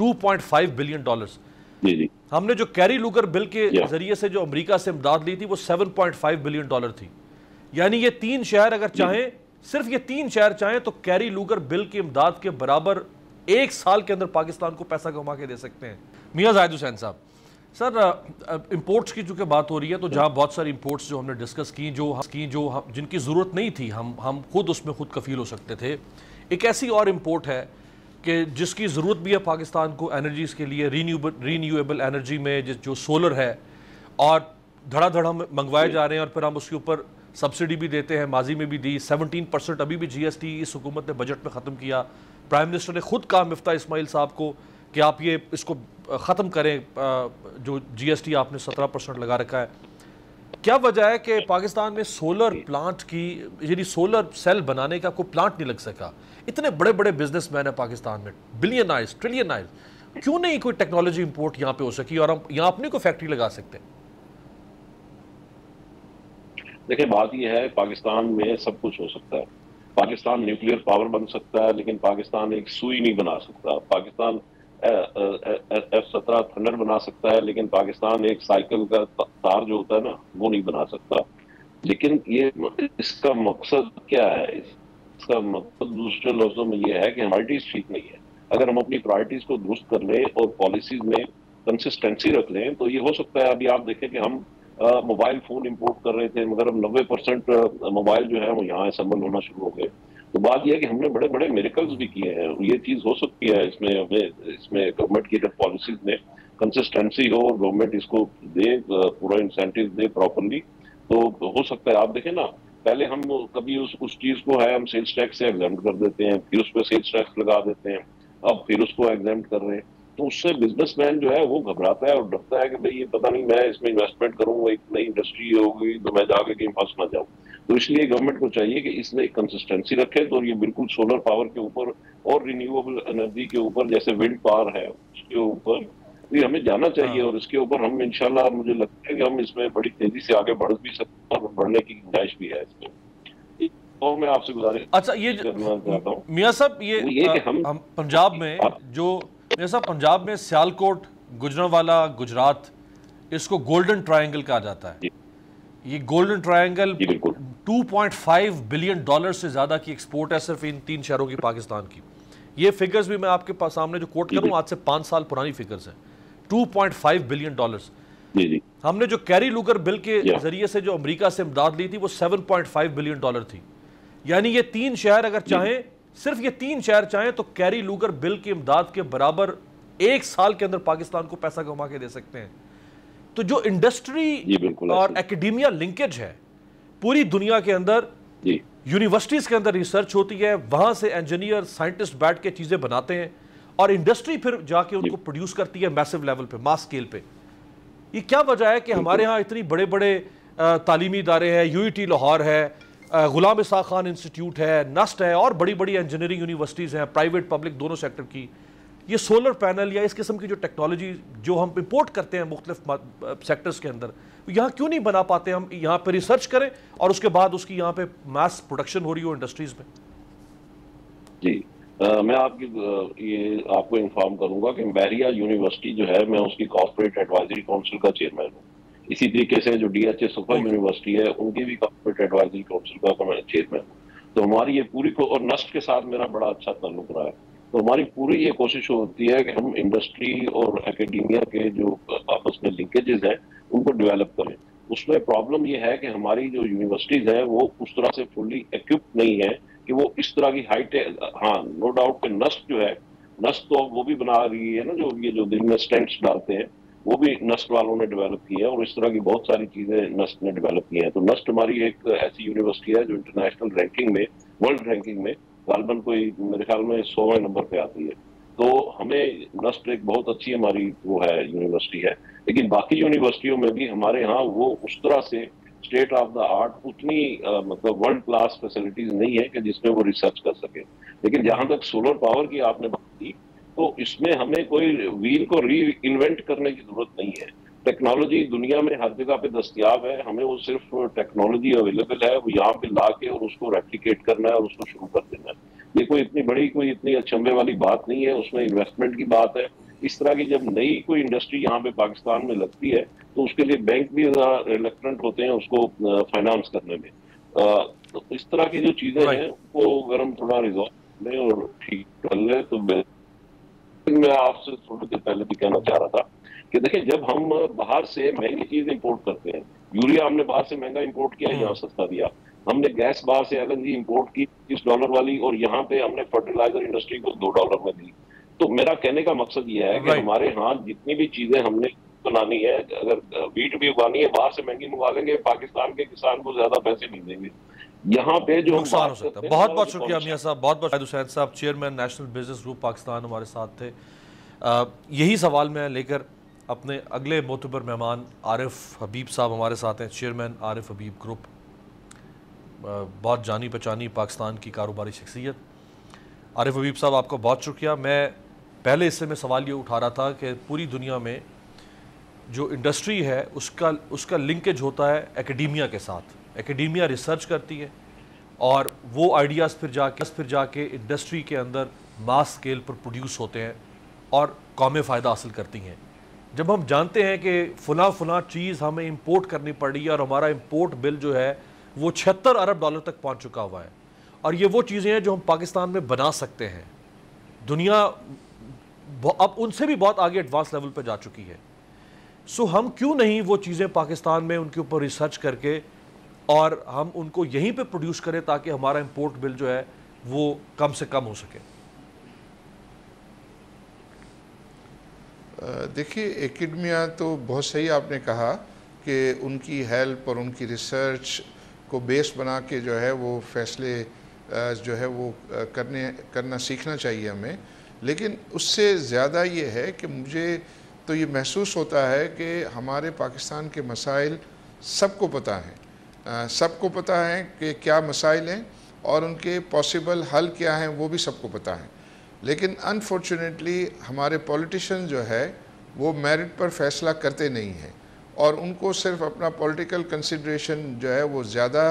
$2.5 billion. जी जी। हमने जो carry लूगर bill के जरिए से जो अमेरिका से इमदाद ली थी वो $7.5 बिलियन थी। यानी ये तीन शहर अगर चाहें, सिर्फ ये तीन शहर चाहें तो कैरी लूगर बिल की इमदाद के बराबर एक साल के अंदर पाकिस्तान को पैसा कमा के दे सकते हैं। मियां जाहिद हुसैन साहब, सर इंपोर्ट्स की चूंकि बात हो रही है तो जहां बहुत सारी इंपोर्ट्स जो हमने डिस्कस की जो जिनकी ज़रूरत नहीं थी, हम खुद उसमें खुद कफील हो सकते थे। एक ऐसी और इम्पोर्ट है कि जिसकी ज़रूरत भी है पाकिस्तान को एनर्जीज़ के लिए, रीन्यूएबल एनर्जी में जो सोलर है, और धड़ाधड़ हम मंगवाए जा रहे हैं और फिर हम उसके ऊपर सब्सिडी भी देते हैं, माजी में भी दी। 17% अभी भी GST इस हुकूमत ने बजट में ख़त्म किया। प्राइम मिनिस्टर ने खुद कहा मिफ्ता इस्माइल साहब को कि आप ये इसको ख़त्म करें, जो GST आपने 17% लगा रखा है। क्या वजह है कि पाकिस्तान में सोलर प्लांट की, यानी सोलर सेल बनाने का कोई प्लांट नहीं लग सका? इतने बड़े बड़े बिजनेसमैन है पाकिस्तान में, बिलियनाइज, ट्रिलियनाइज, क्यों नहीं कोई टेक्नोलॉजी इंपोर्ट यहाँ पे हो सकी और हम यहाँ अपनी कोई फैक्ट्री लगा सकते हैं? देखिए, बात यह है, पाकिस्तान में सब कुछ हो सकता है। पाकिस्तान न्यूक्लियर पावर बन सकता है, लेकिन पाकिस्तान एक सुई नहीं बना सकता। पाकिस्तान F-17 थंडर बना सकता है, लेकिन पाकिस्तान एक साइकिल का तार जो होता है ना, वो नहीं बना सकता। लेकिन ये इसका मकसद क्या है? इसका मकसद दूसरे लफ्जों में ये है कि प्रायोरिटीज ठीक नहीं है। अगर हम अपनी प्रायोरिटीज को दुरुस्त कर लें और पॉलिसीज में कंसिस्टेंसी रख लें तो ये हो सकता है। अभी आप देखें कि हम मोबाइल फोन इंपोर्ट कर रहे थे, मगर अब 90% मोबाइल जो है वो यहाँ असेंबल होना शुरू हो गए। तो बात यह है कि हमने बड़े बड़े मिरेकल्स भी किए हैं। ये चीज हो सकती है, इसमें गवर्नमेंट की अगर पॉलिसीज में कंसिस्टेंसी हो और गवर्नमेंट इसको दे, पूरा इंसेंटिव दे प्रॉपरली, तो हो सकता है। आप देखें ना, पहले हम कभी उस चीज को है हम सेल्स टैक्स से एग्जेम्प्ट कर देते हैं, फिर उस पर सेल्स टैक्स लगा देते हैं, अब फिर उसको एग्जेम्प्ट कर रहे हैं। तो उससे बिजनेसमैन जो है वो घबराता है और डरता है कि भाई ये पता नहीं, मैं इसमें इन्वेस्टमेंट करूंगा, एक नई इंडस्ट्री होगी तो मैं जाके कहीं फंस ना जाऊं। तो इसलिए गवर्नमेंट को चाहिए कि इसमें एक कंसिस्टेंसी रखे। तो ये बिल्कुल सोलर पावर के ऊपर और रिन्यूएबल एनर्जी के ऊपर, जैसे विंड पावर है, उसके ऊपर भी हमें जाना चाहिए। और इसके ऊपर हम इंशाल्लाह, मुझे लगता है कि हम इसमें बड़ी तेजी से आगे बढ़ भी सकते हैं और बढ़ने की गुंजाइश भी है इसमें। और मैं आपसे गुजारिश करना चाहता हूँ मियां साहब, ये कि हम पंजाब में मियां साहब, पंजाब में सियालकोट, गुजरांवाला, गुजरात, इसको गोल्डन ट्रायंगल कहा जाता है। ये गोल्डन ट्रायंगल $2.5 बिलियन से ज्यादा की एक्सपोर्ट है सिर्फ इन तीन शहरों की, पाकिस्तान की। ये फिगर्स भी मैं आपके पास सामने जो कोट करूं, आज से 5 साल पुरानी फिगर्स हैं। $2.5 बिलियन। हमने जो कैरी लूगर बिल के जरिए से जो अमेरिका से इमदाद ली थी वो $7.5 बिलियन थी। यानी ये तीन शहर अगर चाहें, सिर्फ ये तीन शहर चाहें तो कैरी लूगर बिल की इमदाद के बराबर एक साल के अंदर पाकिस्तान को पैसा कमा के दे सकते हैं। तो जो इंडस्ट्री और एकेडेमिया लिंकेज है पूरी दुनिया के अंदर, यूनिवर्सिटीज के अंदर रिसर्च होती है, वहां से इंजीनियर साइंटिस्ट बैठ के चीजें बनाते हैं और इंडस्ट्री फिर जाके उनको प्रोड्यूस करती है मैसिव लेवल पे, मास स्केल पे। ये क्या वजह है कि हमारे यहाँ इतनी बड़े बड़े तालीमी इदारे हैं, UET लाहौर है, गुलाम इसाक खान इंस्टीट्यूट है, नस्ट है, और बड़ी बड़ी इंजीनियरिंग यूनिवर्सिटीज़ हैं, प्राइवेट पब्लिक दोनों सेक्टर की। ये सोलर पैनल या इस किस्म की जो टेक्नोलॉजी जो हम इंपोर्ट करते हैं मुख्तलिफ सेक्टर्स के अंदर, यहाँ क्यों नहीं बना पाते? हम यहाँ पे रिसर्च करें और उसके बाद उसकी यहाँ पे मास प्रोडक्शन हो रही हो इंडस्ट्रीज में। जी, मैं आपको इन्फॉर्म करूंगा कि बैरिया यूनिवर्सिटी जो है, मैं उसकी कॉर्पोरेट एडवाइजरी काउंसिल का चेयरमैन हूँ। इसी तरीके से जो DHA सुपर यूनिवर्सिटी है, उनकी भी कॉर्पोरेट एडवाइजरी काउंसिल का मैं चेयरमैन हूँ। तो हमारी ये पूरी और नस्ट के साथ मेरा बड़ा अच्छा ताल्लुक रहा है। तो हमारी पूरी ये कोशिश होती है कि हम इंडस्ट्री और एकेडेमिया के जो आपस में लिंकेजेस हैं उनको डेवलप करें। उसमें प्रॉब्लम ये है कि हमारी जो यूनिवर्सिटीज है वो उस तरह से फुल्ली इक्विप्ड नहीं है कि वो इस तरह की हाईटेक, हाँ नो डाउट कि नस्ट जो है, नस्ट तो वो भी बना रही है ना, जो ये जो दिल में स्टेंट्स डालते हैं वो भी नस्ट वालों ने डेवलप की है, और इस तरह की बहुत सारी चीजें नस्ट ने डेवलप की हैं। तो नस्ट हमारी एक ऐसी यूनिवर्सिटी है जो इंटरनेशनल रैंकिंग में, वर्ल्ड रैंकिंग में गालबन कोई मेरे ख्याल में 100वें नंबर पे आती है। तो हमें नस्ट एक बहुत अच्छी हमारी वो है यूनिवर्सिटी है। लेकिन बाकी यूनिवर्सिटियों में भी हमारे यहाँ वो उस तरह से स्टेट ऑफ द आर्ट उतनी मतलब वर्ल्ड क्लास फैसिलिटीज नहीं है कि जिसमें वो रिसर्च कर सके। लेकिन जहां तक सोलर पावर की आपने बात की, तो इसमें हमें कोई व्हील को री इन्वेंट करने की जरूरत नहीं है। टेक्नोलॉजी दुनिया में हर जगह पे दस्तयाब है, हमें वो सिर्फ टेक्नोलॉजी अवेलेबल है, वो यहाँ पे ला के और उसको रेप्लिकेट करना है और उसको शुरू कर देना है। ये कोई इतनी बड़ी, कोई इतनी अचंभे वाली बात नहीं है। उसमें इन्वेस्टमेंट की बात है, इस तरह की जब नई कोई इंडस्ट्री यहाँ पे पाकिस्तान में लगती है तो उसके लिए बैंक भी रिलक्टेंट होते हैं उसको फाइनेंस करने में। तो इस तरह की जो चीजें हैं वो अगर हम थोड़ा रिजॉल्व लें और ठीक कर लें तो मैं आपसे थोड़ी देर पहले भी कहना चाह रहा था कि देखिए, जब हम बाहर से महंगी चीज इंपोर्ट करते हैं, यूरिया हमने बाहर से महंगा इंपोर्ट किया, यहाँ सस्ता दिया। हमने गैस बाहर से एलएनजी इंपोर्ट की $30 वाली, और यहाँ पे हमने फर्टिलाइजर इंडस्ट्री को $2 में दी। तो मेरा कहने का मकसद यह है कि हमारे यहाँ जितनी भी चीजें हमने बनानी है, अगर वीट भी उगानी है बाहर से महंगी मंगा लेंगे, पाकिस्तान के किसान को ज्यादा पैसे नहीं देंगे। यहाँ पे जो नुकसान हो सकता है। बहुत बहुत शुक्रिया मियां साहब, बहुत बहुत हुसैन साहब, chairman national business group Pakistan हमारे साथ थे। यही सवाल मैं लेकर अपने अगले मोतबर मेहमान आरिफ हबीब साहब हमारे साथ हैं, चेयरमैन आरिफ हबीब ग्रुप, बहुत जानी पहचानी पाकिस्तान की कारोबारी शख्सियत। आरिफ हबीब साहब, आपका बहुत शुक्रिया। मैं पहले हिस्से में सवाल ये उठा रहा था कि पूरी दुनिया में जो इंडस्ट्री है उसका लिंकेज होता है एकेडमिया के साथ। एकेडमिया रिसर्च करती है और वो आइडियाज़ फिर जाके इंडस्ट्री के अंदर मास स्केल पर प्रोड्यूस होते हैं और कौमें फ़ायदा हासिल करती हैं। जब हम जानते हैं कि फ़लाँ चीज़ हमें इंपोर्ट करनी पड़ी और हमारा इंपोर्ट बिल जो है वो $76 अरब तक पहुंच चुका हुआ है, और ये वो चीज़ें हैं जो हम पाकिस्तान में बना सकते हैं। दुनिया अब उनसे भी बहुत आगे एडवांस लेवल पर जा चुकी है। सो हम क्यों नहीं वो चीज़ें पाकिस्तान में उनके ऊपर रिसर्च करके और हम उनको यहीं पे प्रोड्यूस करें ताकि हमारा इंपोर्ट बिल जो है वो कम से कम हो सके। देखिए, एकेडमिया तो बहुत सही आपने कहा कि उनकी हेल्प और उनकी रिसर्च को बेस बना के जो है वो फैसले जो है वो करना सीखना चाहिए हमें। लेकिन उससे ज़्यादा ये है कि मुझे तो ये महसूस होता है कि हमारे पाकिस्तान के मसाइल सबको पता हैं, सबको पता है कि क्या मसाइल हैं और उनके पॉसिबल हल क्या हैं, वो भी सबको पता है। लेकिन अनफॉर्चुनेटली हमारे पॉलिटिशियन जो है वो मेरिट पर फैसला करते नहीं हैं और उनको सिर्फ अपना पॉलिटिकल कंसिडरेशन जो है वो ज़्यादा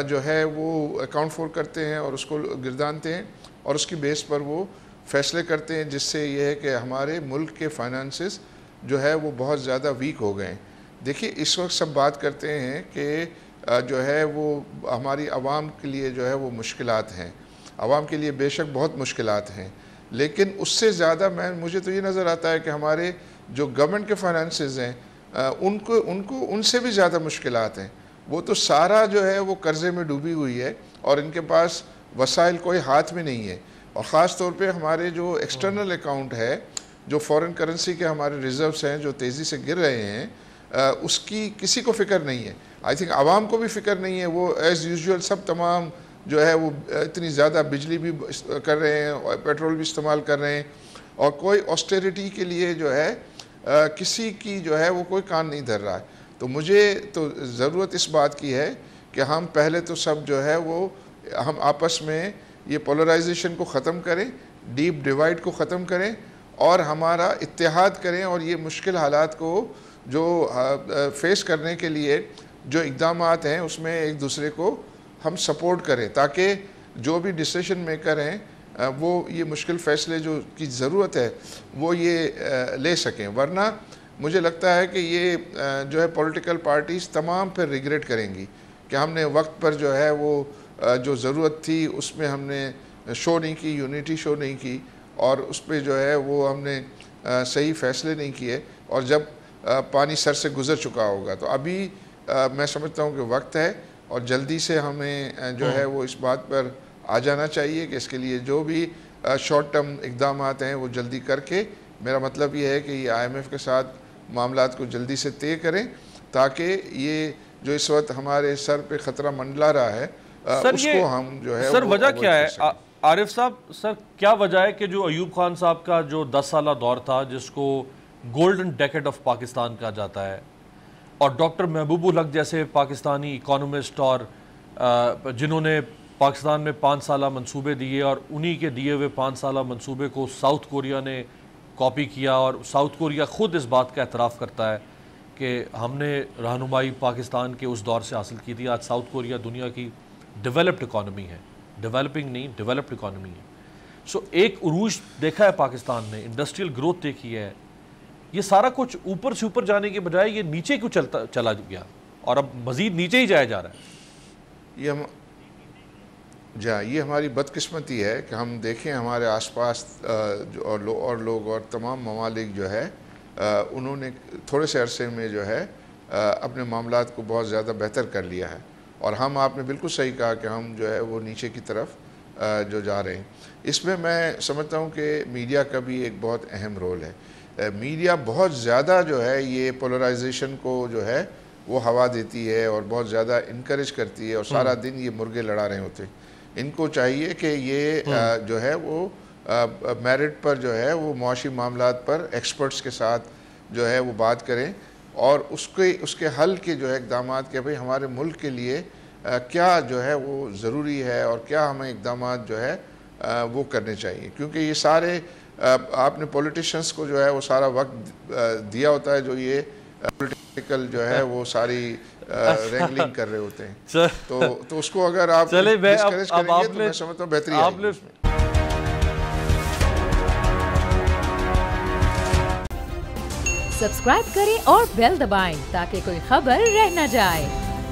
जो है वो अकाउंट फॉर करते हैं और उसको गिरदानते हैं और उसकी बेस पर वो फैसले करते हैं, जिससे ये है कि हमारे मुल्क के फाइनेंसेस जो है वो बहुत ज़्यादा वीक हो गए हैं। देखिए, इस वक्त सब बात करते हैं कि जो है वो हमारी आवाम के लिए जो है वो मुश्किलात हैं, आवाम के लिए बेशक बहुत मुश्किलात हैं, लेकिन उससे ज़्यादा मुझे तो ये नज़र आता है कि हमारे जो गवर्नमेंट के फाइनेंसेस हैं उनको उनसे भी ज़्यादा मुश्किलात हैं। वो तो सारा जो है वो कर्ज़े में डूबी हुई है और इनके पास वसाइल कोई हाथ में नहीं है। और ख़ास तौर पे हमारे जो एक्सटर्नल अकाउंट है, जो फॉरेन करेंसी के हमारे रिज़र्व्स हैं जो तेज़ी से गिर रहे हैं, उसकी किसी को फ़िक्र नहीं है। आई थिंक आवाम को भी फ़िक्र नहीं है। वो एज़ यूजुअल सब तमाम जो है वो इतनी ज़्यादा बिजली भी कर रहे हैं और पेट्रोल भी इस्तेमाल कर रहे हैं और कोई ऑस्टेरिटी के लिए जो है किसी की जो है वो कोई कान नहीं धर रहा है। तो मुझे तो ज़रूरत इस बात की है कि हम पहले तो सब जो है वो हम आपस में ये पोलराइजेशन को ख़त्म करें, डीप डिवाइड को ख़त्म करें और हमारा इत्तेहाद करें और ये मुश्किल हालात को जो फेस करने के लिए जो इक़दामात हैं उसमें एक दूसरे को हम सपोर्ट करें ताकि जो भी डिसीजन मेकर हैं वो ये मुश्किल फ़ैसले जो की ज़रूरत है वो ये ले सकें। वरना मुझे लगता है कि ये जो है पॉलिटिकल पार्टीज़ तमाम फिर रिग्रेट करेंगी कि हमने वक्त पर जो है वो जो ज़रूरत थी उसमें हमने शो नहीं की, यूनिटी शो नहीं की और उस पर जो है वो हमने सही फ़ैसले नहीं किए और जब पानी सर से गुज़र चुका होगा। तो अभी मैं समझता हूँ कि वक्त है और जल्दी से हमें जो है वो इस बात पर आ जाना चाहिए कि इसके लिए जो भी शॉर्ट टर्म इक़दामात हैं वो जल्दी करके, मेरा मतलब ये है कि ये IMF के साथ मामलात को जल्दी से तय करें ताकि ये जो इस वक्त हमारे सर पे ख़तरा मंडला रहा है उसको हम जो है सर वजह क्या है आरिफ साहब? सर क्या वजह है कि जो अयूब खान साहब का जो 10 साला दौर था जिसको गोल्डन डेकेड ऑफ पाकिस्तान कहा जाता है और डॉक्टर महबूबुल हक जैसे पाकिस्तानी इकोनॉमिस्ट और जिन्होंने पाकिस्तान में 5 साला मंसूबे दिए और उन्हीं के दिए हुए 5 साला मंसूबे को साउथ कोरिया ने कॉपी किया और साउथ कोरिया ख़ुद इस बात का एतराफ़ करता है कि हमने रहनुमाई पाकिस्तान के उस दौर से हासिल की थी। आज साउथ कोरिया दुनिया की डेवलप्ड इकॉनमी है, डेवलपिंग नहीं डेवलप्ड इकॉनमी है। सो एक उरूज देखा है पाकिस्तान ने, इंडस्ट्रियल ग्रोथ देखी है, ये सारा कुछ ऊपर से ऊपर जाने के बजाय ये नीचे क्यों चला गया और अब मजीद नीचे ही जाया जा रहा है? ये हमारी बदकिस्मती है कि हम देखें हमारे आसपास और लोग और तमाम ममालिक जो है उन्होंने थोड़े से अरसे में जो है अपने मामलात को बहुत ज़्यादा बेहतर कर लिया है, और हम, आपने बिल्कुल सही कहा कि हम जो है वो नीचे की तरफ जो जा रहे हैं। इसमें मैं समझता हूँ कि मीडिया का भी एक बहुत अहम रोल है। मीडिया बहुत ज़्यादा जो है ये पोलराइजेशन को जो है वो हवा देती है और बहुत ज़्यादा इनकरेज करती है, और सारा दिन ये मुर्गे लड़ा रहे होते हैं। इनको चाहिए कि ये जो है वो मेरिट पर जो है वो मुआशी मामलात पर एक्सपर्ट्स के साथ जो है वो बात करें, और उसके हल के जो है इक़दाम के भाई हमारे मुल्क के लिए क्या जो है वो ज़रूरी है और क्या हमें इक़दाम जो है वो करने चाहिए। क्योंकि ये सारे आपने पॉलिटिशियंस को जो है वो सारा वक्त दिया होता है, जो ये पॉलिटिकल जो है वो सारी रेगलिंग कर रहे होते हैं। तो उसको अगर आप डिस्करेज करेंगे तो मैं समझता हूँ बेहतरी आएगी उसमें। सब्सक्राइब करें और बेल दबाएं ताकि कोई खबर रह न जाए।